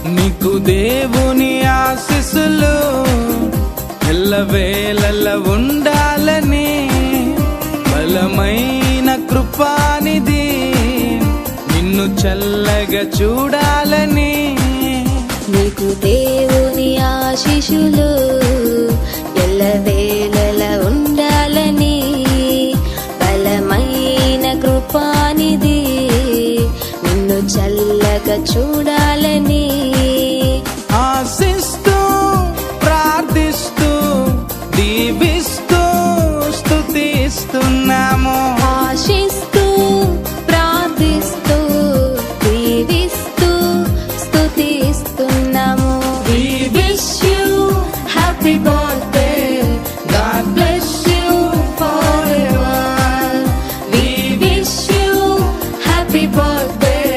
నీకు దేవుని ఆశీస్సులు ఎల్లవేళల ఉండాలని, బలమైన కృపానిధి నిన్ను చల్లగా చూడాలని. నీకు దేవుని ఆశీస్సులు ఎల్లవేళల ఉండాలని, బలమైన కృపానిధి నిన్ను చల్లగా చూడాలని. ఆశిస్తూ ప్రార్థిస్తూ దీవిస్తూ స్తుతిస్తున్నాము. ఆశిస్తూ ప్రార్థిస్తూ దీవిస్తూ స్తుతిస్తున్నాము. We wish you happy birthday, God bless you forever. We wish you happy birthday,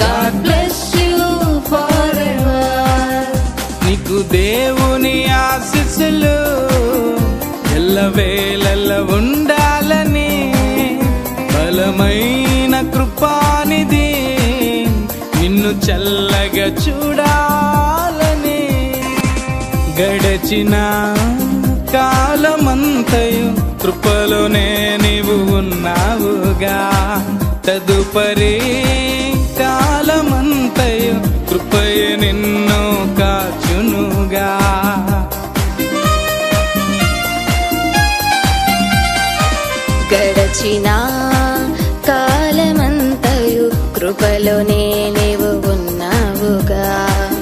God bless you forever. నీకు దేవుని ఆశీస్సులు ఎల్లవేళల ఉండాలని, బలమైన కృపానిధి నిన్ను చల్లగా చూడాలని. గడచిన కాలమంతయు కృపలోనే నీవు ఉన్నావుగా, తదుపరి కాలమంతయు కృపయే నిన్ను కాచునుగా. గడచిన కాలమంతయు కృపలోనే